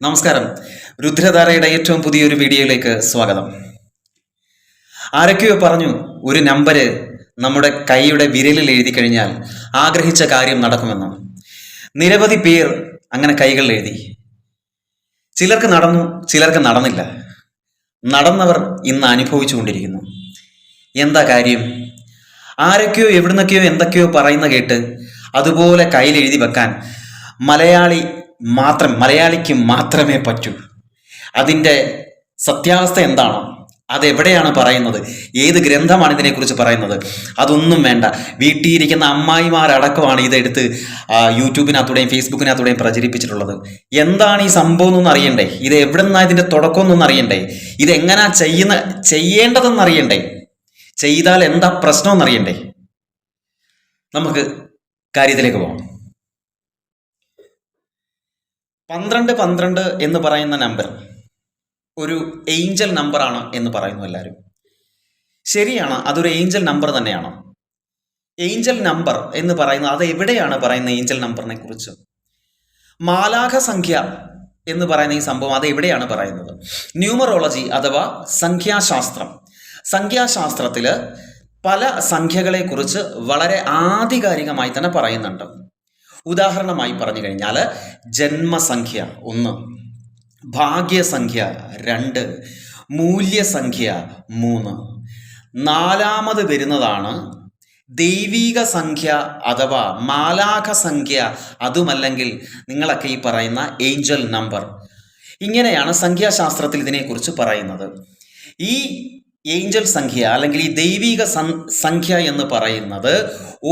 നമസ്കാരം. രുദ്രധാരയുടെ ഏറ്റവും പുതിയൊരു വീഡിയോയിലേക്ക് സ്വാഗതം. ആരൊക്കെയോ പറഞ്ഞു ഒരു നമ്പര് നമ്മുടെ കൈയുടെ വിരലിൽ എഴുതി കഴിഞ്ഞാൽ ആഗ്രഹിച്ച കാര്യം നടക്കുമെന്ന്. നിരവധി പേർ അങ്ങനെ കൈകളിൽ എഴുതി. ചിലർക്ക് നടന്നു, ചിലർക്ക് നടന്നില്ല. നടന്നവർ ഇന്ന് അനുഭവിച്ചുകൊണ്ടിരിക്കുന്നു. എന്താ കാര്യം? ആരൊക്കെയോ എവിടുന്നൊക്കെയോ എന്തൊക്കെയോ പറയുന്ന കേട്ട് അതുപോലെ കയ്യിൽ എഴുതി വെക്കാൻ മലയാളിക്ക് മാത്രമേ പറ്റൂ. അതിൻ്റെ സത്യാവസ്ഥ എന്താണ്? അതെവിടെയാണ് പറയുന്നത്? ഏത് ഗ്രന്ഥമാണ് ഇതിനെക്കുറിച്ച് പറയുന്നത്? അതൊന്നും വേണ്ട. വീട്ടിലിരിക്കുന്ന അമ്മായിമാരടക്കമാണ് ഇതെടുത്ത് യൂട്യൂബിനകത്തൂടെയും ഫേസ്ബുക്കിനകത്തൂടെയും പ്രചരിപ്പിച്ചിട്ടുള്ളത്. എന്താണ് ഈ സംഭവം എന്നൊന്നും അറിയണ്ടേ? ഇത് എവിടെ നിന്നാണ് ഇതിൻ്റെ തുടക്കം എന്നൊന്നും അറിയണ്ടേ? ഇതെങ്ങനാ ചെയ്യേണ്ടതെന്ന് അറിയണ്ടേ? ചെയ്താൽ എന്താ പ്രശ്നം എന്നറിയണ്ടേ? നമുക്ക് കാര്യത്തിലേക്ക് പോകാം. 12 എന്ന് പറയുന്ന നമ്പർ ഒരു ഏഞ്ചൽ നമ്പറാണ് എന്ന് പറയുന്നു എല്ലാവരും. ശരിയാണ്, അതൊരു ഏഞ്ചൽ നമ്പർ തന്നെയാണ്. ഏഞ്ചൽ നമ്പർ എന്ന് പറയുന്നത് അത് എവിടെയാണ് പറയുന്നത്? ഏഞ്ചൽ നമ്പറിനെ കുറിച്ച് മാലാഖ സംഖ്യ എന്ന് പറയുന്ന ഈ സംഭവം അത് എവിടെയാണ് പറയുന്നത്? ന്യൂമറോളജി അഥവാ സംഖ്യാശാസ്ത്രത്തിൽ പല സംഖ്യകളെ കുറിച്ച് വളരെ ആധികാരികമായി തന്നെ പറയുന്നുണ്ട്. ഉദാഹരണമായി പറഞ്ഞു കഴിഞ്ഞാൽ ജന്മസംഖ്യ 1, ഭാഗ്യസംഖ്യ 2, മൂല്യസംഖ്യ 3, 4ാമത് വരുന്നതാണ് ദൈവിക സംഖ്യ അഥവാ മാലാഖ സംഖ്യ, അതുമല്ലെങ്കിൽ നിങ്ങളൊക്കെ ഈ പറയുന്ന ഏഞ്ചൽ നമ്പർ. ഇങ്ങനെയാണ് സംഖ്യാശാസ്ത്രത്തിൽ ഇതിനെക്കുറിച്ച് പറയുന്നത്. ഈ ഏഞ്ചൽ സംഖ്യ അല്ലെങ്കിൽ ഈ ദൈവിക സംഖ്യ എന്ന് പറയുന്നത്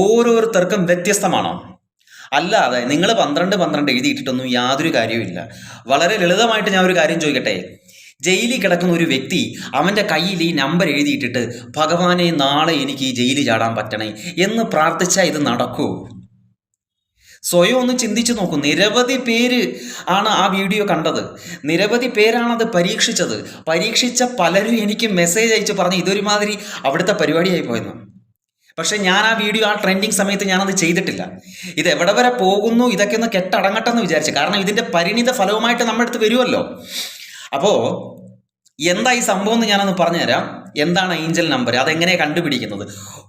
ഓരോരുത്തർക്കും വ്യത്യസ്തമാണ്. അല്ലാതെ നിങ്ങൾ 12 എഴുതിയിട്ടിട്ടൊന്നും യാതൊരു കാര്യവുമില്ല. വളരെ ലളിതമായിട്ട് ഞാൻ ഒരു കാര്യം ചോദിക്കട്ടെ. ജയിലിൽ കിടക്കുന്ന ഒരു വ്യക്തി അവൻ്റെ കയ്യിൽ ഈ നമ്പർ എഴുതിയിട്ടിട്ട് ഭഗവാനെ നാളെ എനിക്ക് ഈ ജയിലിൽ ചാടാൻ പറ്റണേ എന്ന് പ്രാർത്ഥിച്ചാൽ ഇത് നടക്കൂ? സ്വയം ഒന്ന് ചിന്തിച്ചു നോക്കൂ. നിരവധി പേര് ആണ് ആ വീഡിയോ കണ്ടത്. നിരവധി പേരാണത് പരീക്ഷിച്ച പലരും എനിക്ക് മെസ്സേജ് അയച്ച് പറഞ്ഞ് ഇതൊരുമാതിരി അവിടുത്തെ പരിപാടിയായി പോയെന്ന്. പക്ഷെ ഞാൻ ആ വീഡിയോ ആ ട്രെൻഡിങ് സമയത്ത് ഞാനത് ചെയ്തിട്ടില്ല. ഇത് എവിടെ വരെ പോകുന്നു ഇതൊക്കെ ഒന്ന് കെട്ടടങ്ങട്ടെന്ന് വിചാരിച്ചു. കാരണം ഇതിൻ്റെ പരിണിത ഫലവുമായിട്ട് നമ്മുടെ അടുത്ത് വരുമല്ലോ. അപ്പോൾ എന്താ ഈ സംഭവം എന്ന് ഞാനൊന്ന് പറഞ്ഞുതരാം. എന്താണ് ഏഞ്ചൽ നമ്പർ, അതെങ്ങനെയാണ് കണ്ടുപിടിക്കുന്നത്?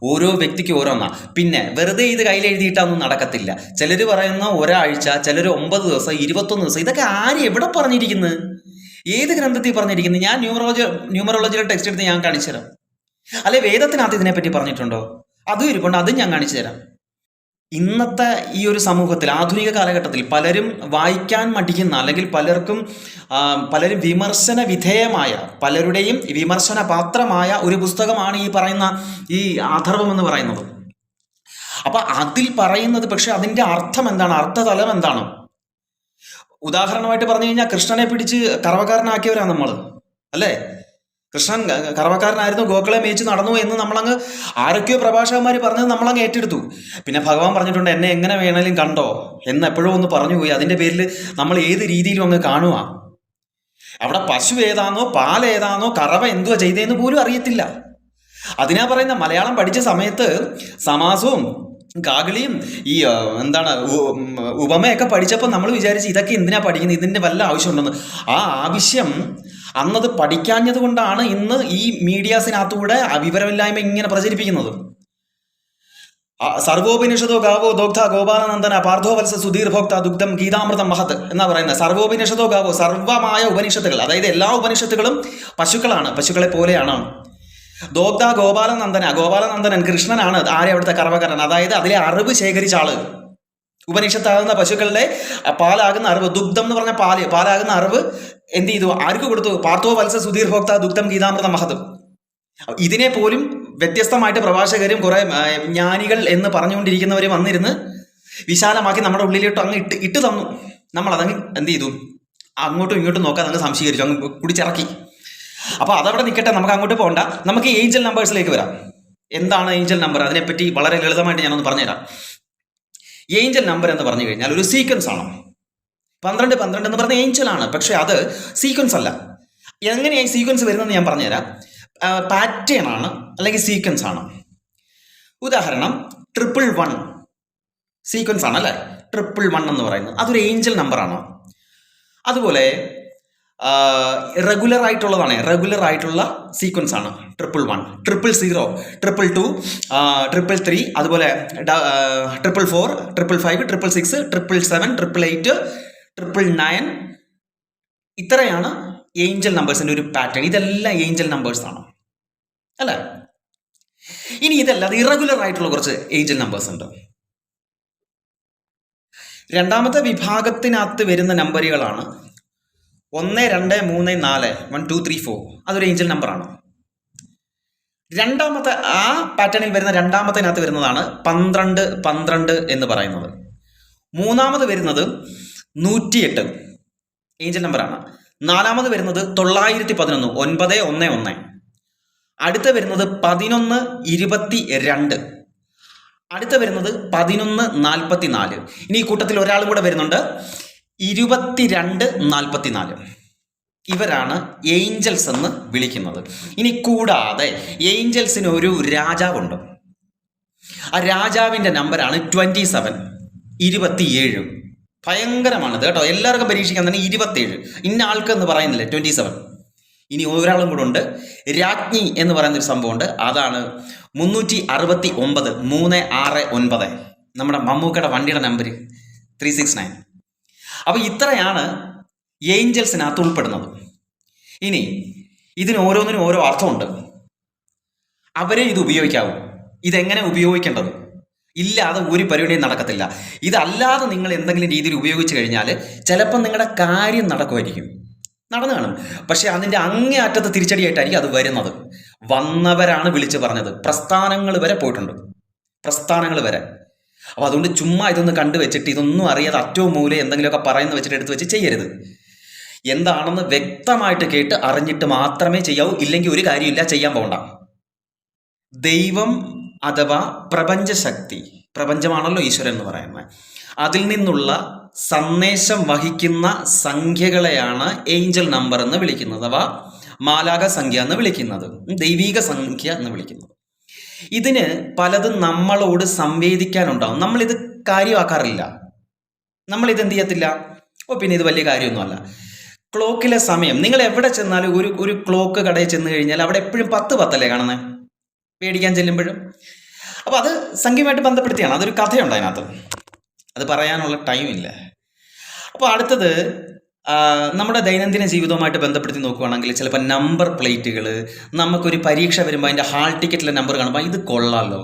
ഓരോ വ്യക്തിക്ക് ഓരോന്നാ. പിന്നെ വെറുതെ ഇത് കയ്യിൽ എഴുതിയിട്ടൊന്നും നടക്കത്തില്ല. ചിലർ പറയുന്ന ഒരാഴ്ച, ചിലർ 9 ദിവസം, 21 ദിവസം. ഇതൊക്കെ ആര് എവിടെ പറഞ്ഞിരിക്കുന്നത്? ഏത് ഗ്രന്ഥത്തിൽ പറഞ്ഞിരിക്കുന്നത്? ഞാൻ ന്യൂമറോളജിയുടെ ടെക്സ്റ്റ് എടുത്ത് ഞാൻ കാണിച്ചു തരാം. അല്ലെ വേദത്തിനകത്ത് ഇതിനെപ്പറ്റി പറഞ്ഞിട്ടുണ്ടോ? അതും ഇരിപ്പുണ്ട്, അതും ഞാൻ കാണിച്ചു തരാം. ഇന്നത്തെ ഈ ഒരു സമൂഹത്തിൽ, ആധുനിക കാലഘട്ടത്തിൽ പലരും വായിക്കാൻ മടിക്കുന്ന, അല്ലെങ്കിൽ പലരും വിമർശന വിധേയമായ, പലരുടെയും വിമർശന പാത്രമായ ഒരു പുസ്തകമാണ് ഈ പറയുന്ന ഈ അഥർവം എന്ന് പറയുന്നത്. അപ്പൊ അതിൽ പറയുന്നത്, പക്ഷെ അതിന്റെ അർത്ഥം എന്താണ്? അർത്ഥതലം എന്താണ്? ഉദാഹരണമായിട്ട് പറഞ്ഞു കഴിഞ്ഞാൽ കൃഷ്ണനെ പിടിച്ച് കറവക്കാരനാക്കിയവരാണ് നമ്മൾ, അല്ലേ? കൃഷ്ണൻ കറവക്കാരനായിരുന്നു, ഗോക്കളെ മേയിച്ച് നടന്നു എന്ന് നമ്മളങ്ങ് ആരൊക്കെയോ പ്രഭാഷകന്മാർ പറഞ്ഞത് നമ്മളങ്ങ് ഏറ്റെടുത്തു. പിന്നെ ഭഗവാൻ പറഞ്ഞിട്ടുണ്ട് എന്നെ എങ്ങനെ വേണേലും കണ്ടോ എന്ന് എപ്പോഴും ഒന്ന് പറഞ്ഞു പോയി. അതിൻ്റെ പേരിൽ നമ്മൾ ഏത് രീതിയിലും അങ്ങ് കാണുക. അവിടെ പശു ഏതാണോ, പാലേതാണോ, കറവ എന്തുവാ ചെയ്തതെന്ന് പോലും അറിയത്തില്ല. അതിനാ പറയുന്ന മലയാളം പഠിച്ച സമയത്ത് സമാസവും കാകളിയും ഈ ഉപമയൊക്കെ പഠിച്ചപ്പോൾ നമ്മൾ വിചാരിച്ച് ഇതൊക്കെ എന്തിനാ പഠിക്കുന്നത്, ഇതിൻ്റെ വല്ല ആവശ്യമുണ്ടെന്ന്. ആ ആവശ്യം അന്നത് പഠിക്കാഞ്ഞത് കൊണ്ടാണ് ഇന്ന് ഈ മീഡിയാസിനകത്തൂടെ വിവരമില്ലായ്മ ഇങ്ങനെ പ്രചരിപ്പിക്കുന്നത്. സർവോപനിഷതോ ഗാവോ ദോഗ്ധ ഗോപാലനന്ദന പാർത്ഥോ വത്സ സുധീർ ഭോക്ത ദുഗ്ധം ഗീതാമൃതം മഹത് എന്നാ പറയുന്നത്. സർവോപനിഷതോ ഗാവോ, സർവമായ ഉപനിഷത്തുകൾ, അതായത് എല്ലാ ഉപനിഷത്തുകളും പശുക്കളാണ്, പശുക്കളെ പോലെയാണ്. ദോഗ്ധ ഗോപാലനന്ദനൻ കൃഷ്ണനാണ് ആരെ അവിടുത്തെ കറവക്കാരൻ, അതായത് അതിലെ അറിവ് ശേഖരിച്ച ആള്. ഉപനിഷത്താകുന്ന പശുക്കളുടെ പാലാകുന്ന അറിവ്, ദുഗ്ധം എന്ന് പറഞ്ഞ പാലാകുന്ന അറിവ് എന്ത് ചെയ്തു? ആർക്ക് കൊടുത്തു? പാർത്ഥോ വത്സ സുധീർ ഭോക്ത ദുഗ്ധം ഗീതാമൃതം മഹത്. ഇതിനെ പോലും വ്യത്യസ്തമായിട്ട് പ്രഭാഷകരും കുറെ ജ്ഞാനികൾ എന്ന് പറഞ്ഞുകൊണ്ടിരിക്കുന്നവരും വന്നിരുന്ന് വിശാലമാക്കി നമ്മുടെ ഉള്ളിലോട്ട് അങ്ങ് ഇട്ട് തന്നു. നമ്മളതങ്ങ് എന്ത് ചെയ്തു? അങ്ങോട്ടും ഇങ്ങോട്ടും നോക്കാതെ അങ്ങ് സംശീകരിച്ചു, അങ്ങ് കുടിച്ചിറക്കി. അപ്പോൾ അതവിടെ നിൽക്കട്ടെ, നമുക്ക് അങ്ങോട്ട് പോകണ്ട. നമുക്ക് ഏഞ്ചൽ നമ്പേഴ്സിലേക്ക് വരാം. എന്താണ് ഏഞ്ചൽ നമ്പർ? അതിനെപ്പറ്റി വളരെ ലളിതമായിട്ട് ഞാനൊന്ന് പറഞ്ഞുതരാം. ഏഞ്ചൽ നമ്പർ എന്ന് പറഞ്ഞു കഴിഞ്ഞാൽ ഒരു സീക്വൻസ് ആണ്. 12 എന്ന് പറഞ്ഞ ഏഞ്ചൽ ആണ്, പക്ഷെ അത് സീക്വൻസ് അല്ല. എങ്ങനെയാണ് സീക്വൻസ് വരുന്നതെന്ന് ഞാൻ പറഞ്ഞുതരാം. പാറ്റേൺ ആണ്, അല്ലെങ്കിൽ സീക്വൻസ് ആണ്. ഉദാഹരണം 111 സീക്വൻസ് ആണ്, അല്ലേ? 111 എന്ന് പറയുന്നത് അതൊരു ഏഞ്ചൽ നമ്പറാണ്. അതുപോലെ റെഗുലർ ആയിട്ടുള്ള സീക്വൻസ് ആണ് 111, 000, 222, 333, അതുപോലെ 444, 555, 666, 777, 888, ഇത്രയാണ് ഏഞ്ചൽ നമ്പേഴ്സിൻ്റെ ഒരു പാറ്റേൺ. ഇതെല്ലാം ഏഞ്ചൽ നമ്പേഴ്സ് ആണ് അല്ലേ? ഇനി ഇതല്ലാതെ ഇറഗുലർ ആയിട്ടുള്ള കുറച്ച് ഏഞ്ചൽ നമ്പേഴ്സ് ഉണ്ട്. രണ്ടാമത്തെ വിഭാഗത്തിനകത്ത് വരുന്ന നമ്പറുകളാണ് 1, 2, 3, 4, 1, 2, 3, 4. അതൊരു ഏഞ്ചൽ നമ്പറാണ്. രണ്ടാമത്തെ ആ പാറ്റേണിൽ വരുന്ന രണ്ടാമത്തിനകത്ത് വരുന്നതാണ് 12, 12 എന്ന് പറയുന്നത്. മൂന്നാമത് വരുന്നത് 108 ഏഞ്ചൽ നമ്പറാണ്. നാലാമത് വരുന്നത് 911, 911. അടുത്ത വരുന്നത് 1122. അടുത്ത വരുന്നത് 1144. ഇനി ഈ കൂട്ടത്തിൽ ഒരാളും കൂടെ വരുന്നുണ്ട്, 2244. ഇവരാണ് ഏഞ്ചൽസ് എന്ന് വിളിക്കുന്നത്. ഇനി കൂടാതെ ഏഞ്ചൽസിന് ഒരു രാജാവുണ്ട്. ആ രാജാവിൻ്റെ നമ്പറാണ് 27. ഭയങ്കരമാണത് കേട്ടോ. എല്ലാവർക്കും പരീക്ഷിക്കാൻ തന്നെ 27. ഇന്ന ആൾക്ക് എന്ന് പറയുന്നില്ല, 27. ഇനി ഒരാളും കൂടെ ഉണ്ട്, രാജ്ഞി എന്ന് പറയുന്നൊരു സംഭവമുണ്ട്. അതാണ് 369, 369. നമ്മുടെ മമ്മൂക്കയുടെ വണ്ടിയുടെ നമ്പർ 369. അപ്പോൾ ഇത്രയാണ് ഏഞ്ചൽസിനകത്ത് ഉൾപ്പെടുന്നത്. ഇനി ഇതിന് ഓരോന്നിനും ഓരോ അർത്ഥമുണ്ട്. അവരെ ഇത് ഉപയോഗിക്കാവൂ. ഇതെങ്ങനെ ഉപയോഗിക്കേണ്ടത്? ഇല്ലാതെ ഒരു പരിപാടിയും നടക്കത്തില്ല. ഇതല്ലാതെ നിങ്ങൾ എന്തെങ്കിലും രീതിയിൽ ഉപയോഗിച്ച് കഴിഞ്ഞാൽ ചിലപ്പോൾ നിങ്ങളുടെ കാര്യം നടക്കുമായിരിക്കും, നടന്നു കാണും. പക്ഷെ അതിൻ്റെ അങ്ങേ അറ്റത്ത് തിരിച്ചടിയായിട്ടായിരിക്കും അത് വരുന്നത്. വന്നവരാണ് വിളിച്ച് പറഞ്ഞത്. പ്രസ്ഥാനങ്ങൾ വരെ പോയിട്ടുണ്ട്, പ്രസ്ഥാനങ്ങൾ വരെ. അപ്പോൾ അതുകൊണ്ട് ചുമ്മാ ഇതൊന്ന് കണ്ടുവെച്ചിട്ട് ഇതൊന്നും അറിയാതെ അറ്റവും മൂല എന്തെങ്കിലുമൊക്കെ പറയുന്ന വെച്ചിട്ട് എടുത്ത് വെച്ച് ചെയ്യരുത്. എന്താണെന്ന് വ്യക്തമായിട്ട് കേട്ട് അറിഞ്ഞിട്ട് മാത്രമേ ചെയ്യാവൂ. ഇല്ലെങ്കിൽ ഒരു കാര്യമില്ല, ചെയ്യാൻ പോകണ്ട. ദൈവം അഥവാ പ്രപഞ്ചശക്തി, പ്രപഞ്ചമാണല്ലോ ഈശ്വരൻ എന്ന് പറയുന്നത്, അതിൽ നിന്നുള്ള സന്ദേശം വഹിക്കുന്ന സംഖ്യകളെയാണ് ഏഞ്ചൽ നമ്പർ എന്ന് വിളിക്കുന്നത്, അഥവാ മാലാക സംഖ്യ എന്ന് വിളിക്കുന്നത്, ദൈവിക സംഖ്യ എന്ന് വിളിക്കുന്നത്. ഇതിന് പലതും നമ്മളോട് സംവേദിക്കാനുണ്ടാവും. നമ്മളിത് കാര്യമാക്കാറില്ല. നമ്മളിത് എന്ത് ചെയ്യത്തില്ല, പിന്നെ ഇത് വലിയ കാര്യമൊന്നുമല്ല. ക്ലോക്കിലെ സമയം നിങ്ങൾ എവിടെ ചെന്നാലും ഒരു ക്ലോക്ക് കടയിൽ ചെന്ന് കഴിഞ്ഞാൽ അവിടെ എപ്പോഴും 10 കാണുന്നത്, പേടിക്കാൻ ചെല്ലുമ്പോഴും. അപ്പോൾ അത് സംഖ്യയുമായിട്ട് ബന്ധപ്പെടുത്തിയാണ്. അതൊരു കഥയുണ്ട് അതിനകത്ത്, അത് പറയാനുള്ള ടൈമില്ല. അപ്പോൾ അടുത്തത് നമ്മുടെ ദൈനംദിന ജീവിതവുമായിട്ട് ബന്ധപ്പെടുത്തി നോക്കുകയാണെങ്കിൽ ചിലപ്പോൾ നമ്പർ പ്ലേറ്റുകൾ, നമുക്കൊരു പരീക്ഷ വരുമ്പോൾ അതിൻ്റെ ഹാൾ ടിക്കറ്റിലെ നമ്പർ കാണുമ്പോൾ ഇത് കൊള്ളാമല്ലോ,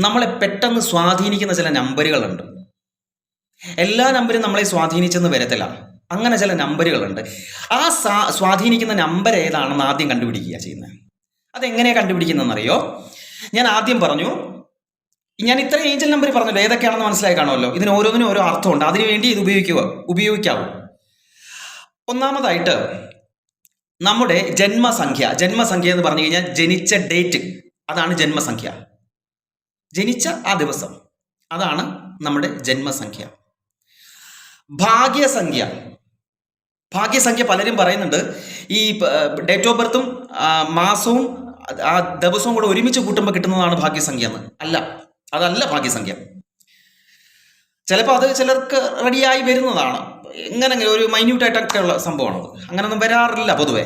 നമ്മളെ പെട്ടെന്ന് സ്വാധീനിക്കുന്ന ചില നമ്പറുകളുണ്ട്. എല്ലാ നമ്പരും നമ്മളെ സ്വാധീനിച്ചെന്ന് വരത്തില്ല. അങ്ങനെ ചില നമ്പറുകളുണ്ട്. ആ സ്വാധീനിക്കുന്ന നമ്പർ ഏതാണെന്ന് ആദ്യം കണ്ടുപിടിക്കുക ചെയ്യുന്നത്. അതെങ്ങനെയാണ് കണ്ടുപിടിക്കുന്നതെന്നറിയോ? ഞാൻ ആദ്യം പറഞ്ഞു, ഞാൻ ഇത്ര ഏഞ്ചൽ നമ്പർ പറഞ്ഞല്ലോ, ഏതൊക്കെയാണെന്ന് മനസ്സിലായി കാണുമല്ലോ. ഇതിന് ഓരോന്നിനും ഓരോ അർത്ഥമുണ്ട്. അതിനുവേണ്ടി ഇത് ഉപയോഗിക്കാവൂ. ഒന്നാമതായിട്ട് നമ്മുടെ ജന്മസംഖ്യ എന്ന് പറഞ്ഞു കഴിഞ്ഞാൽ ജനിച്ച ഡേറ്റ്, അതാണ് ജന്മസംഖ്യ. ജനിച്ച ആ ദിവസം, അതാണ് നമ്മുടെ ജന്മസംഖ്യ. ഭാഗ്യസംഖ്യ പലരും പറയുന്നുണ്ട് ഈ ഡേറ്റ് ഓഫ് ബർത്തും മാസവും ആ ദിവസവും കൂടെ ഒരുമിച്ച് കൂട്ടുമ്പോൾ കിട്ടുന്നതാണ് ഭാഗ്യസംഖ്യ എന്ന്. അതല്ല ഭാഗ്യസംഖ്യ. ചിലപ്പോൾ അത് ചിലർക്ക് റെഡിയായി വരുന്നതാണ്. ഇങ്ങനെ ഒരു മൈന്യൂട്ടായിട്ടൊക്കെ ഉള്ള സംഭവമാണത്. അങ്ങനെയൊന്നും വരാറില്ല പൊതുവെ,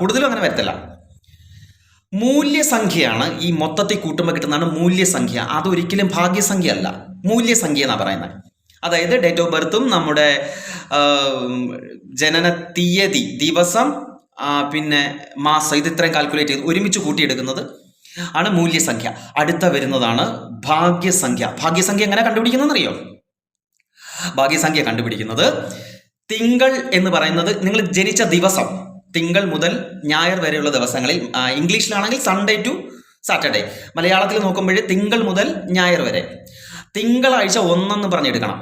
കൂടുതലും അങ്ങനെ വരത്തില്ല. മൂല്യസംഖ്യയാണ് ഈ മൊത്തത്തിൽ കൂട്ടുമ്പോൾ കിട്ടുന്നതാണ് മൂല്യസംഖ്യ. അതൊരിക്കലും ഭാഗ്യസംഖ്യ അല്ല, മൂല്യസംഖ്യ എന്നാണ് പറയുന്നത്. അതായത് ഡേറ്റ് ഓഫ് ബർത്തും നമ്മുടെ ജനന തീയതി, ദിവസം, പിന്നെ മാസം, ഇത് ഇത്രയും കാൽക്കുലേറ്റ് ചെയ്ത് ഒരുമിച്ച് കൂട്ടിയെടുക്കുന്നത് ആണ് മൂല്യസംഖ്യ. അടുത്ത വരുന്നതാണ് ഭാഗ്യസംഖ്യ. ഭാഗ്യസംഖ്യ എങ്ങനെ കണ്ടുപിടിക്കുന്നതെന്നറിയോ? ഭാഗ്യസംഖ്യ കണ്ടുപിടിക്കുന്നത് തിങ്കൾ എന്ന് പറയുന്നത് നിങ്ങൾ ജനിച്ച ദിവസം, തിങ്കൾ മുതൽ ഞായർ വരെയുള്ള ദിവസങ്ങളിൽ, ഇംഗ്ലീഷിലാണെങ്കിൽ സൺഡേ ടു സാറ്റർഡേ, മലയാളത്തിൽ നോക്കുമ്പോൾ തിങ്കൾ മുതൽ ഞായർ വരെ. തിങ്കളാഴ്ച 1 പറഞ്ഞെടുക്കണം,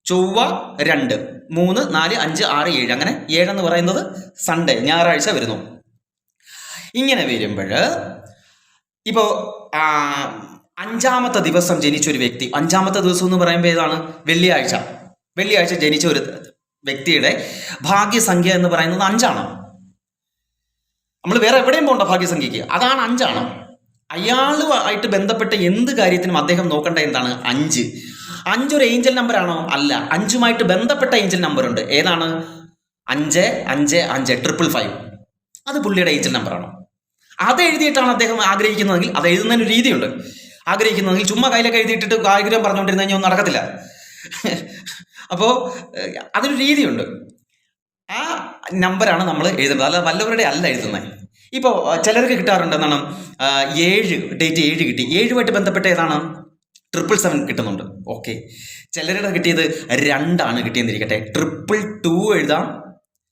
ചൊവ്വ 2, 3, 4, 5, 6, 7, അങ്ങനെ 7 എന്ന് പറയുന്നത് സൺഡേ, ഞായറാഴ്ച വരുന്നു. ഇങ്ങനെ വരുമ്പോൾ ഇപ്പോൾ 5ാമത്തെ ദിവസം ജനിച്ചൊരു വ്യക്തി, 5ാമത്തെ ദിവസം എന്ന് പറയുമ്പോൾ ഏതാണ്? വെള്ളിയാഴ്ച ജനിച്ച ഒരു വ്യക്തിയുടെ ഭാഗ്യസംഖ്യ എന്ന് പറയുന്നത് 5 നമ്മൾ വേറെ എവിടെയും പോകണ്ട ഭാഗ്യസംഖ്യയ്ക്ക്, അതാണ് 5. അയാളുമായിട്ട് ബന്ധപ്പെട്ട എന്ത് കാര്യത്തിനും അദ്ദേഹം നോക്കേണ്ട എന്താണ്? 5 ഒരു ഏഞ്ചൽ നമ്പർ ആണോ? അല്ല, 5ുമായിട്ട് ബന്ധപ്പെട്ട ഏഞ്ചൽ നമ്പർ ഉണ്ട്. ഏതാണ്? 555 555 അത് പുള്ളിയുടെ ഏഞ്ചൽ നമ്പറാണ്. അത് എഴുതിയിട്ടാണ് അദ്ദേഹം ആഗ്രഹിക്കുന്നതെങ്കിൽ, അത് എഴുതുന്നതിന് രീതിയുണ്ട്. ആഗ്രഹിക്കുന്നതെങ്കിൽ ചുമ്മാ കയ്യിലൊക്കെ എഴുതിയിട്ടിട്ട് ആഗ്രഹം പറഞ്ഞുകൊണ്ടിരുന്ന കഴിഞ്ഞാൽ ഒന്നും നടക്കത്തില്ല. അപ്പോൾ അതിനൊരു രീതിയുണ്ട്. ആ നമ്പറാണ് നമ്മൾ എഴുതേണ്ടത്, അല്ല വല്ലവരുടെ അല്ല എഴുതുന്നത്. ഇപ്പോൾ ചിലർക്ക് കിട്ടാറുണ്ട് എന്താണ്, 7 ഡേറ്റ് 7 കിട്ടി, 7 ബന്ധപ്പെട്ട ഏതാണ് 777 കിട്ടുന്നുണ്ട്. ഓക്കെ, ചിലരുടെ കിട്ടിയത് 2 കിട്ടിയെന്നിരിക്കട്ടെ, 222 എഴുതാം.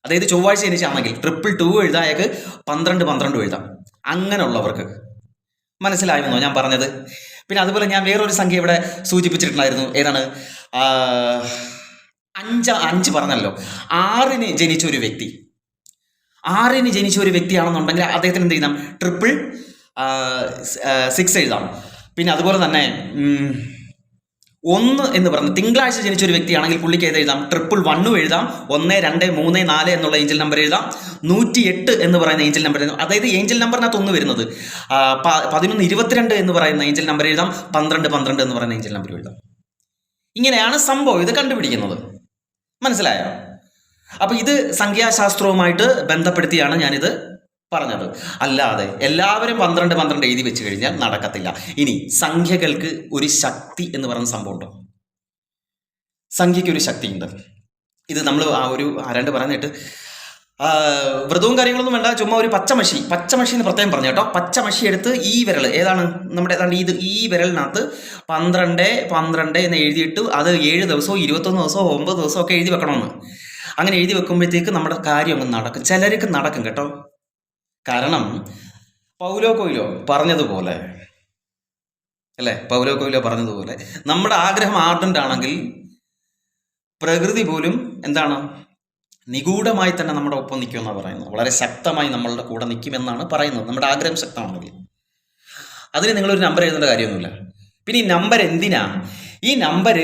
അതായത് ചൊവ്വാഴ്ച ജനിച്ചാണെങ്കിൽ 222 എഴുതാം, അയാൾക്ക് 12 എഴുതാം. അങ്ങനെയുള്ളവർക്ക് മനസ്സിലായിരുന്നോ ഞാൻ പറഞ്ഞത്? പിന്നെ അതുപോലെ ഞാൻ വേറൊരു സംഖ്യ ഇവിടെ സൂചിപ്പിച്ചിട്ടുണ്ടായിരുന്നു. ഏതാണ്? 5 പറഞ്ഞല്ലോ. 6 ജനിച്ച ഒരു വ്യക്തി, 6 ജനിച്ച ഒരു വ്യക്തിയാണെന്നുണ്ടെങ്കിൽ അദ്ദേഹത്തിന് എന്ത് ചെയ്താം? 666 എഴുതാം. പിന്നെ അതുപോലെ തന്നെ 1 എന്ന് പറഞ്ഞ് തിങ്കളാഴ്ച ജനിച്ച ഒരു വ്യക്തിയാണെങ്കിൽ പുള്ളിക്ക് ഏത് എഴുതാം? 111 എഴുതാം. 1 2 3 4 എന്നുള്ള ഏഞ്ചൽ നമ്പർ എഴുതാം. 108 എന്ന് പറയുന്ന ഏഞ്ചൽ നമ്പർ എഴുതാം. അതായത് ഏഞ്ചൽ നമ്പറിനകത്ത് 1 വരുന്നത്. 11 22 എന്ന് പറയുന്ന ഏഞ്ചൽ നമ്പർ എഴുതാം. 12 എന്ന് പറയുന്ന ഏഞ്ചൽ നമ്പർ എഴുതാം. ഇങ്ങനെയാണ് സംഭവം ഇത് കണ്ടുപിടിക്കുന്നത്. മനസ്സിലായോ? അപ്പോൾ ഇത് സംഖ്യാശാസ്ത്രവുമായിട്ട് ബന്ധപ്പെടുത്തിയാണ് ഞാനിത് പറഞ്ഞത്. അല്ലാതെ എല്ലാവരും 12 എഴുതി വെച്ച് കഴിഞ്ഞാൽ നടക്കത്തില്ല. ഇനി സംഖ്യകൾക്ക് ഒരു ശക്തി എന്ന് പറയുന്ന സംഭവമുണ്ടോ? സംഖ്യയ്ക്ക് ഒരു ശക്തിയുണ്ട്. ഇത് നമ്മൾ ആരാണ്ട് പറഞ്ഞിട്ട് വ്രതവും കാര്യങ്ങളൊന്നും വേണ്ട, ചുമ്മാ ഒരു പച്ചമഷി എന്ന് പ്രത്യേകം പറഞ്ഞു കേട്ടോ. പച്ചമഷി എടുത്ത് ഈ വിരൽ ഏതാണ് നമ്മുടെ ഏതാണ്ട് ഈ വിരലിനകത്ത് 12 എന്ന് എഴുതിയിട്ട് അത് 7 ദിവസമോ 21 ദിവസമോ 9 ദിവസമോ ഒക്കെ എഴുതി വെക്കണമെന്ന്. അങ്ങനെ എഴുതി വെക്കുമ്പോഴത്തേക്ക് നമ്മുടെ കാര്യം അങ്ങ് നടക്കും. ചിലർക്ക് നടക്കും കേട്ടോ. കാരണം പൗലോ കൊയ്ലോ പറഞ്ഞതുപോലെ, അല്ലേ, പൗലോ കൊയ്ലോ പറഞ്ഞതുപോലെ നമ്മുടെ ആഗ്രഹം ആർഡൻ്റ് ആണെങ്കിൽ പ്രകൃതി പോലും എന്താണ് നിഗൂഢമായി തന്നെ നമ്മുടെ ഒപ്പം നിൽക്കുമെന്നാണ് പറയുന്നത്. വളരെ ശക്തമായി നമ്മളുടെ കൂടെ നിൽക്കുമെന്നാണ് പറയുന്നത്, നമ്മുടെ ആഗ്രഹം ശക്തമാണെങ്കിൽ. അതിന് നിങ്ങളൊരു നമ്പർ എഴുതേണ്ട കാര്യമൊന്നുമില്ല. പിന്നെ ഈ നമ്പർ എന്തിനാ? ഈ നമ്പർ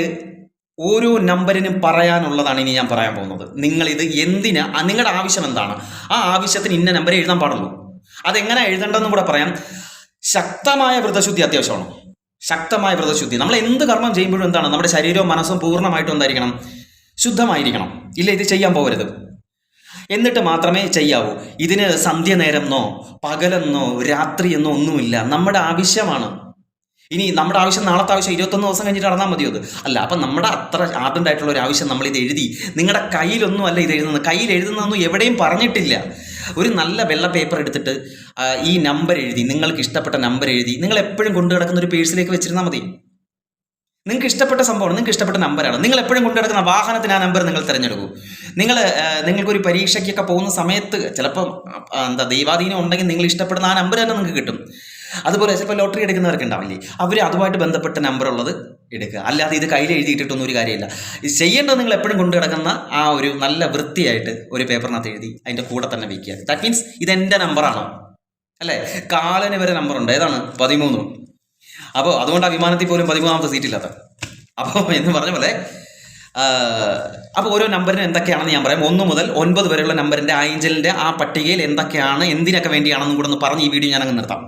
ഓരോ നമ്പറിനും പറയാനുള്ളതാണ് ഇനി ഞാൻ പറയാൻ പോകുന്നത്. നിങ്ങളിത് എന്തിനാ, നിങ്ങളുടെ ആവശ്യം എന്താണ്, ആ ആവശ്യത്തിന് ഇന്ന നമ്പർ എഴുതാൻ പാടുള്ളൂ. അതെങ്ങനെ എഴുതേണ്ടെന്നും കൂടെ പറയാം. ശക്തമായ വ്രതശുദ്ധി അത്യാവശ്യമാണ്. ശക്തമായ വ്രതശുദ്ധി. നമ്മൾ എന്ത് കർമ്മം ചെയ്യുമ്പോഴും എന്താണ്, നമ്മുടെ ശരീരവും മനസ്സും പൂർണ്ണമായിട്ടും എന്തായിരിക്കണം? ശുദ്ധമായിരിക്കണം. ഇല്ല, ഇത് ചെയ്യാൻ പോകരുത്. എന്നിട്ട് മാത്രമേ ചെയ്യാവൂ. ഇതിന് സന്ധ്യ നേരമെന്നോ പകലെന്നോ രാത്രിയെന്നോ ഒന്നുമില്ല. നമ്മുടെ ആവശ്യമാണ്. ഇനി നമ്മുടെ ആവശ്യം നാളത്തെ ആവശ്യം 21 ദിവസം കഴിഞ്ഞിട്ട് നടന്നാൽ മതിയോ? അത് അല്ല. അപ്പം നമ്മുടെ അത്ര ആർഡൻ്റ് ആയിട്ടുള്ള ഒരു ആവശ്യം നമ്മളിത് എഴുതി, നിങ്ങളുടെ കയ്യിലൊന്നും അല്ല ഇത് എഴുതുന്നത്. കയ്യിൽ എഴുതുന്നതൊന്നും എവിടെയും പറഞ്ഞിട്ടില്ല. ഒരു നല്ല വെള്ള പേപ്പർ എടുത്തിട്ട് ഈ നമ്പർ എഴുതി, നിങ്ങൾക്ക് ഇഷ്ടപ്പെട്ട നമ്പർ എഴുതി നിങ്ങൾ എപ്പോഴും കൊണ്ടു കിടക്കുന്ന ഒരു പേഴ്സിലേക്ക് വെച്ചിരുന്നാൽ മതി. നിങ്ങൾക്ക് ഇഷ്ടപ്പെട്ട സംഭവമാണ്, നിങ്ങൾക്ക് ഇഷ്ടപ്പെട്ട നമ്പറാണ്. നിങ്ങൾ എപ്പോഴും കൊണ്ടു കിടക്കുന്ന വാഹനത്തിന് ആ നമ്പർ നിങ്ങൾ തിരഞ്ഞെടുക്കൂ. നിങ്ങൾക്കൊരു പരീക്ഷയ്ക്കൊക്കെ പോകുന്ന സമയത്ത് ചിലപ്പം ദൈവാധീനം ഉണ്ടെങ്കിൽ നിങ്ങൾ ഇഷ്ടപ്പെടുന്ന ആ നമ്പർ തന്നെ നിങ്ങൾക്ക് കിട്ടും. അതുപോലെ ചിലപ്പോൾ ലോട്ടറി എടുക്കുന്നവർക്ക് ഉണ്ടാവില്ലേ, അവർ അതുമായിട്ട് ബന്ധപ്പെട്ട നമ്പർ ഉള്ളത് എടുക്കുക. അല്ലാതെ ഇത് കയ്യിൽ എഴുതിയിട്ടൊന്നും ഒരു കാര്യമില്ല. ഇത് ചെയ്യേണ്ടത് നിങ്ങൾ എപ്പോഴും കൊണ്ടു കിടക്കുന്ന ആ ഒരു നല്ല വൃത്തിയായിട്ട് ഒരു പേപ്പറിനകത്ത് എഴുതി അതിൻ്റെ കൂടെ തന്നെ വയ്ക്കുക. ദാറ്റ് മീൻസ് ഇതെൻ്റെ നമ്പറാണ്, അല്ലേ? കാലന് വരെ നമ്പറുണ്ട്. ഏതാണ്? 13. അപ്പോൾ അതുകൊണ്ട് വിമാനത്തിൽ പോലും 13ാമത്തെ സീറ്റില്ലാത്ത. അപ്പോൾ എന്ന് പറഞ്ഞ പോലെ അപ്പോൾ ഓരോ നമ്പറിന് എന്തൊക്കെയാണെന്ന് ഞാൻ പറയാം. 1 മുതൽ 9 വരെയുള്ള നമ്പറിൻ്റെ ആ ഏഞ്ചലിൻ്റെ ആ പട്ടികയിൽ എന്തൊക്കെയാണ്, എന്തിനൊക്കെ വേണ്ടിയാണെന്നും കൂടെ ഒന്ന് പറഞ്ഞ് ഈ വീഡിയോ ഞാൻ അങ്ങ് നിർത്താം.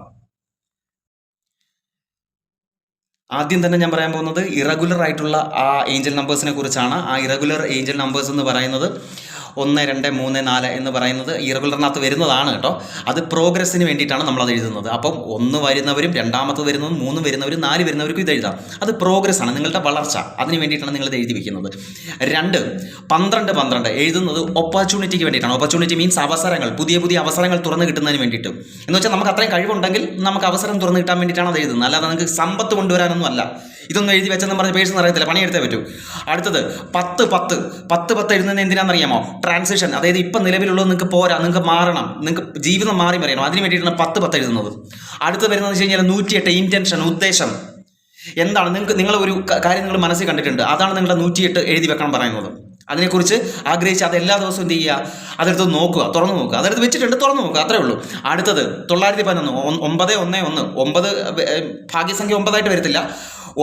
ആദ്യം തന്നെ ഞാൻ പറയാൻ പോകുന്നത് ഇറഗുലർ ആയിട്ടുള്ള ആ ഏഞ്ചൽ നമ്പേഴ്സിനെ കുറിച്ചാണ്. ആ ഇറഗുലർ ഏഞ്ചൽ നമ്പേഴ്സ് എന്ന് പറയുന്നത് 1 2 3 4 എന്ന് പറയുന്നത് ഇറഗുലറിനകത്ത് വരുന്നതാണ് കേട്ടോ. അത് പ്രോഗ്രസ്സിന് വേണ്ടിയിട്ടാണ് നമ്മളത് എഴുതുന്നത്. അപ്പം 1 വരുന്നവരും 2ാമത് വരുന്നതും 3 വരുന്നവരും 4 വരുന്നവർക്കും ഇത് എഴുതാം. അത് പ്രോഗ്രസ് ആണ്, നിങ്ങളുടെ വളർച്ച. അതിന് വേണ്ടിയിട്ടാണ് നിങ്ങളിത് എഴുതി വയ്ക്കുന്നത്. 2 12 എഴുതുന്നത് ഓപ്പർച്യൂണിറ്റിക്ക് വേണ്ടിയിട്ടാണ്. ഓപ്പർച്യൂണിറ്റി മീൻസ് അവസരങ്ങൾ, പുതിയ പുതിയ അവസരങ്ങൾ തുറന്ന് കിട്ടുന്നതിന് വേണ്ടിയിട്ട്. എന്ന് വെച്ചാൽ നമുക്ക് അത്രയും കഴിവുണ്ടെങ്കിൽ നമുക്ക് അവസരം തുറന്ന് കിട്ടാൻ വേണ്ടിയിട്ടാണ് അത് എഴുതുന്നത്. അല്ലാതെ നിങ്ങൾക്ക് സമ്പത്ത് കൊണ്ടുവരാനൊന്നും അല്ല. ഇതൊന്നും എഴുതി വെച്ചെന്ന് പറഞ്ഞ് പേഴ്സൺ അറിയത്തില്ല, പണിയെടുത്തേ പറ്റൂ. അടുത്തത് 10 എഴുതുന്നത് എന്തിനാണെന്നറിയാമോ? ട്രാൻസിഷൻ. അതായത് ഇപ്പം നിലവിലുള്ളത് നിങ്ങൾക്ക് പോരാ, നിങ്ങൾക്ക് മാറണം, നിങ്ങൾക്ക് ജീവിതം മാറി മറിയണം. അതിന് വേണ്ടിയിട്ടാണ് 10 എഴുതുന്നത്. അടുത്ത് വരുന്നത് വെച്ച് കഴിഞ്ഞാൽ 108 ഇൻറ്റൻഷൻ, ഉദ്ദേശം. എന്താണ് നിങ്ങൾ ഒരു കാര്യം നിങ്ങൾ മനസ്സിൽ കണ്ടിട്ടുണ്ട്, അതാണ് നിങ്ങളുടെ 108 എഴുതി വെക്കണം പറയുന്നത്. അതിനെക്കുറിച്ച് ആഗ്രഹിച്ച് അത് എല്ലാ ദിവസവും എന്ത് ചെയ്യുക, അതെടുത്ത് നോക്കുക, തുറന്നു നോക്കുക. അതെടുത്ത് വെച്ചിട്ടുണ്ട്, തുറന്നു നോക്കുക, അത്രേ ഉള്ളൂ. അടുത്തത് 911 9 ഭാഗ്യസംഖ്യ 9 വരത്തില്ല.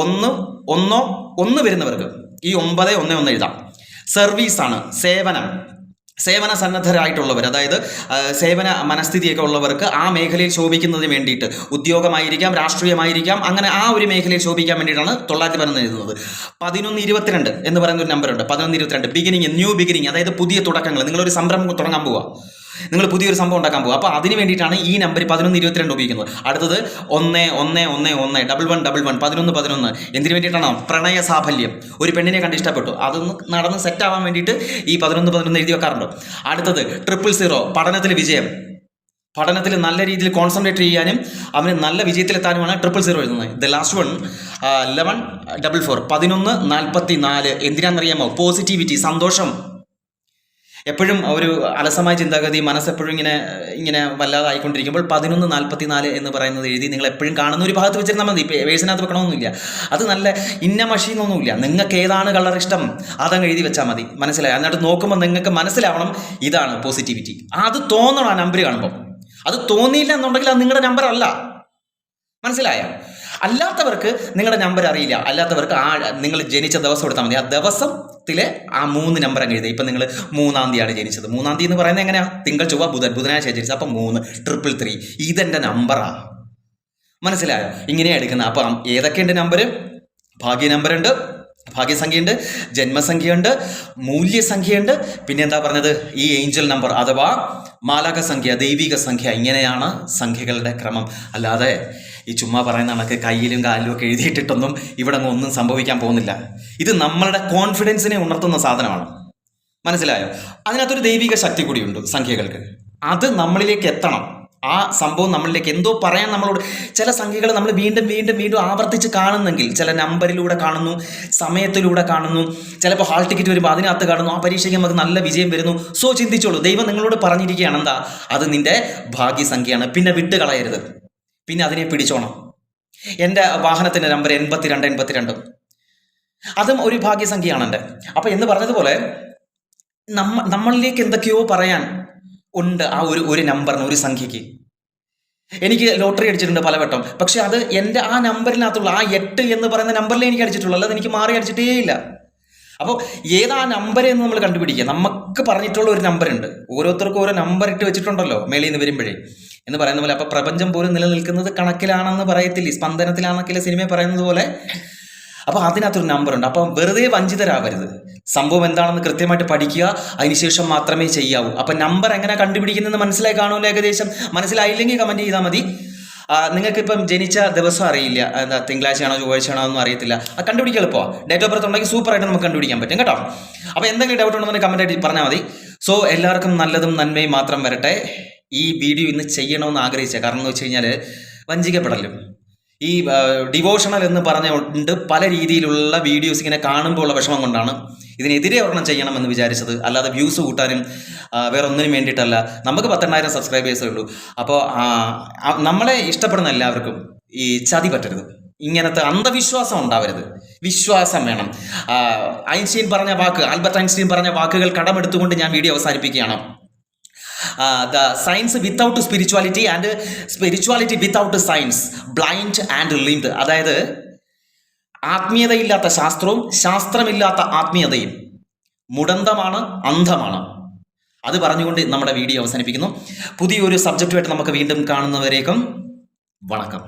1 വരുന്നവർക്ക് ഈ 911 എഴുതാം. സർവീസാണ്, സേവനം. സേവന സന്നദ്ധരായിട്ടുള്ളവർ, അതായത് സേവന മനസ്ഥിതിയൊക്കെ ഉള്ളവർക്ക് ആ മേഖലയിൽ ശോഭിക്കുന്നതിന് വേണ്ടിയിട്ട്, ഉദ്യോഗമായിരിക്കാം, രാഷ്ട്രീയമായിരിക്കാം, അങ്ങനെ ആ ഒരു മേഖലയിൽ ശോഭിക്കാൻ വേണ്ടിയിട്ടാണ് 911 എഴുതുന്നത്. 1122 എന്ന് പറയുന്ന ഒരു നമ്പറുണ്ട്. 1122 ബിഗിനിങ്, ന്യൂ ബിഗിനിങ്, അതായത് പുതിയ തുടക്കങ്ങൾ. നിങ്ങളൊരു സംരംഭം തുടങ്ങാൻ പോവുക, നിങ്ങൾ പുതിയൊരു സംഭവം ഉണ്ടാക്കാൻ പോകുക. അപ്പോൾ അതിന് വേണ്ടിയിട്ടാണ് ഈ നമ്പർ 1122 ഉപയോഗിക്കുന്നത്. അടുത്തത് 1111 1111 1111 എന്തിനു വേണ്ടിയിട്ടാണോ? പ്രണയ സാഫല്യം. ഒരു പെണ്ണിനെ കണ്ട് ഇഷ്ടപ്പെട്ടു, അതൊന്ന് നടന്ന് സെറ്റാവാൻ വേണ്ടിയിട്ട് ഈ 1111 എഴുതി വെക്കാറുണ്ട്. അടുത്തത് 000 പഠനത്തിൽ വിജയം. പഠനത്തിൽ നല്ല രീതിയിൽ കോൺസെൻട്രേറ്റ് ചെയ്യാനും അവന് നല്ല വിജയത്തിലെത്താനുമാണ് 000 എഴുതുന്നത്. The last one 1144 1144 എന്തിനാണെന്നറിയാമോ? പോസിറ്റിവിറ്റി, സന്തോഷം. എപ്പോഴും ഒരു അലസമായ ചിന്താഗതി, മനസ്സെപ്പോഴും ഇങ്ങനെ വല്ലാതായിക്കൊണ്ടിരിക്കുമ്പോൾ 1144 എന്ന് പറയുന്നത് എഴുതി നിങ്ങൾ എപ്പോഴും കാണുന്ന ഒരു ഭാഗത്ത് വെച്ചിരുന്നാൽ മതി. വേഴ്സിനകത്ത് വെക്കണമെന്നില്ല. അത് നല്ല ഇന്ന മഷീനൊന്നുമില്ല. നിങ്ങൾക്ക് ഏതാണ് കളർ ഇഷ്ടം അതങ്ങ് എഴുതി വെച്ചാൽ മതി. മനസ്സിലായി? എന്നിട്ട് നോക്കുമ്പോൾ നിങ്ങൾക്ക് മനസ്സിലാവണം ഇതാണ് പോസിറ്റിവിറ്റി. അത് തോന്നണം ആ നമ്പർ കാണുമ്പോൾ. അത് തോന്നിയില്ല എന്നുണ്ടെങ്കിൽ അത് നിങ്ങളുടെ നമ്പർ അല്ല. മനസ്സിലായോ? അല്ലാത്തവർക്ക് നിങ്ങളുടെ നമ്പർ അറിയില്ല. അല്ലാത്തവർക്ക് നിങ്ങൾ ജനിച്ച ദിവസം കൊടുത്താൽ മതി. ആ ദിവസത്തിലെ ആ 3 നമ്പർ അങ്ങ് എഴുതുക. ഇപ്പം നിങ്ങൾ 3-ാം തീയതിയാണ് ജനിച്ചത്. 3-ാം തീയതി എന്ന് പറയുന്നത് എങ്ങനെയാണ്? തിങ്കൾ, ചൊവ്വ, ബുധൻ, ബുധനാഴ്ച ജനിച്ചത്. അപ്പം 3 333 ഇതെൻ്റെ നമ്പറാണ്. മനസ്സിലായോ? ഇങ്ങനെയാണ് എടുക്കുന്നത്. അപ്പം ഏതൊക്കെയുണ്ട് നമ്പർ? ഭാഗ്യ നമ്പറുണ്ട്, ഭാഗ്യസംഖ്യയുണ്ട്, ജന്മസംഖ്യയുണ്ട്, മൂല്യസംഖ്യയുണ്ട്, പിന്നെ എന്താ പറഞ്ഞത്? ഈ ഏഞ്ചൽ നമ്പർ അഥവാ മാലാക സംഖ്യ, ദൈവിക സംഖ്യ. ഇങ്ങനെയാണ് സംഖ്യകളുടെ ക്രമം. അല്ലാതെ ഈ ചുമ്മാ പറയുന്ന കണക്ക് കയ്യിലും കാലിലും ഒക്കെ എഴുതിയിട്ടിട്ടൊന്നും ഇവിടെ ഒന്നും സംഭവിക്കാൻ പോകുന്നില്ല. ഇത് നമ്മളുടെ കോൺഫിഡൻസിനെ ഉണർത്തുന്ന സാധനമാണ്. മനസ്സിലായോ? അതിനകത്തൊരു ദൈവിക ശക്തി കൂടിയുണ്ട് സംഖ്യകൾക്ക്. അത് നമ്മളിലേക്ക് എത്തണം. ആ സംഭവം നമ്മളിലേക്ക് എന്തോ പറയാൻ നമ്മളോട്. ചില സംഖ്യകൾ നമ്മൾ വീണ്ടും വീണ്ടും വീണ്ടും ആവർത്തിച്ച് കാണുന്നെങ്കിൽ, ചില നമ്പറിലൂടെ കാണുന്നു, സമയത്തിലൂടെ കാണുന്നു, ചിലപ്പോൾ ഹാൾ ടിക്കറ്റ് വരുമ്പോൾ അതിനകത്ത് കാണുന്നു, ആ പരീക്ഷയ്ക്ക് നമുക്ക് നല്ല വിജയം വരുന്നു. സോ ചിന്തിച്ചോളൂ, ദൈവം നിങ്ങളോട് പറഞ്ഞിരിക്കുകയാണ് എന്താ? അത് നിന്റെ ഭാഗ്യസംഖ്യയാണ്. പിന്നെ വിട്ട് കളയരുത്. പിന്നെ അതിനെ പിടിച്ചോണം. എൻ്റെ വാഹനത്തിൻ്റെ നമ്പർ 8282. അതും ഒരു ഭാഗ്യസംഖ്യയാണ് എൻ്റെ. അപ്പം എന്ന് പറഞ്ഞതുപോലെ നമ്മളിലേക്ക് എന്തൊക്കെയോ പറയാൻ ഉണ്ട് ആ ഒരു നമ്പറിന്, ഒരു സംഖ്യയ്ക്ക്. എനിക്ക് ലോട്ടറി അടിച്ചിട്ടുണ്ട് പലവട്ടം. പക്ഷെ അത് എൻ്റെ ആ നമ്പറിനകത്തുള്ള ആ 8 എന്ന് പറയുന്ന നമ്പറിലേ എനിക്ക് അടിച്ചിട്ടുള്ളൂ. അല്ലാതെ എനിക്ക് മാറി അടിച്ചിട്ടേ ഇല്ല. അപ്പോൾ ഏതാ നമ്പർ എന്ന് നമ്മൾ കണ്ടുപിടിക്കുക. നമുക്ക് പറഞ്ഞിട്ടുള്ള ഒരു നമ്പർ ഉണ്ട്. ഓരോരുത്തർക്കും ഓരോ നമ്പർ ഇട്ട് വെച്ചിട്ടുണ്ടല്ലോ മേളിൽ നിന്ന് വരുമ്പോഴേ എന്ന് പറയുന്ന പോലെ. അപ്പോൾ പ്രപഞ്ചം പോലും നിലനിൽക്കുന്നത് കണക്കിലാണെന്ന് പറയത്തില്ലേ, സ്പന്ദനത്തിലാണെന്നൊക്കെ സിനിമ പറയുന്നത് പോലെ. അപ്പോൾ അതിനകത്തൊരു നമ്പറുണ്ട്. അപ്പം വെറുതെ വഞ്ചിതരാവരുത്. സംഭവം എന്താണെന്ന് കൃത്യമായിട്ട് പഠിക്കുക, അതിനുശേഷം മാത്രമേ ചെയ്യാവൂ. അപ്പം നമ്പർ എങ്ങനെ കണ്ടുപിടിക്കുന്നതെന്ന് മനസ്സിലായി കാണുമല്ലോ ഏകദേശം. മനസ്സിലായില്ലെങ്കിൽ കമൻറ്റ് ചെയ്താൽ മതി. നിങ്ങൾക്കിപ്പം ജനിച്ച ദിവസം അറിയില്ല, എന്താ തിങ്കളാഴ്ചയാണോ ചൊവ്വാഴ്ചയാണോ ഒന്നും അറിയത്തില്ല, അത് കണ്ടുപിടിക്കാൻ എളുപ്പമാണ്. ഡേറ്റ് ഓഫ് ബർത്ത് ഉണ്ടെങ്കിൽ സൂപ്പറായിട്ട് നമുക്ക് കണ്ടുപിടിക്കാൻ പറ്റും കേട്ടോ. അപ്പോൾ എന്തെങ്കിലും ഡൗട്ട് ഉണ്ടെന്ന് കമൻ്റ് ആയിട്ട് പറഞ്ഞാൽ മതി. സോ എല്ലാവർക്കും നല്ലതും നന്മയും മാത്രം വരട്ടെ. ഈ വീഡിയോ ഇന്ന് ചെയ്യണമെന്ന് ആഗ്രഹിച്ച കാരണം എന്ന് വെച്ച് കഴിഞ്ഞാൽ വഞ്ചിക്കപ്പെടലും. ഈ ഡിവോഷണൽ എന്ന് പറഞ്ഞുകൊണ്ട് പല രീതിയിലുള്ള വീഡിയോസ് ഇങ്ങനെ കാണുമ്പോൾ ഉള്ള വിഷമം കൊണ്ടാണ് ഇതിനെതിരെ ഒരെണ്ണം ചെയ്യണമെന്ന് വിചാരിച്ചത്. അല്ലാതെ വ്യൂസ് കൂട്ടാനും വേറെ ഒന്നിനും വേണ്ടിയിട്ടല്ല. നമുക്ക് 18,000 സബ്സ്ക്രൈബേഴ്സേ ഉള്ളൂ. അപ്പോൾ നമ്മളെ ഇഷ്ടപ്പെടുന്ന എല്ലാവർക്കും ഈ ചതി പറ്റരുത്. ഇങ്ങനത്തെ അന്ധവിശ്വാസം ഉണ്ടാവരുത്. വിശ്വാസം വേണം. ആൽബർട്ട് ഐൻസ്റ്റീൻ പറഞ്ഞ വാക്കുകൾ കടമെടുത്തുകൊണ്ട് ഞാൻ വീഡിയോ അവസാനിപ്പിക്കുകയാണ്. The science without spirituality and spirituality without science, blind and limbed. അതായത് ആത്മീയതയില്ലാത്ത ശാസ്ത്രവും ശാസ്ത്രമില്ലാത്ത ആത്മീയതയും മുടന്തമാണ്, അന്ധമാണ്. അത് പറഞ്ഞുകൊണ്ട് നമ്മുടെ വീഡിയോ അവസാനിപ്പിക്കുന്നു. പുതിയൊരു സബ്ജക്റ്റുമായിട്ട് നമുക്ക് വീണ്ടും കാണുന്നവരേക്കും വണക്കം.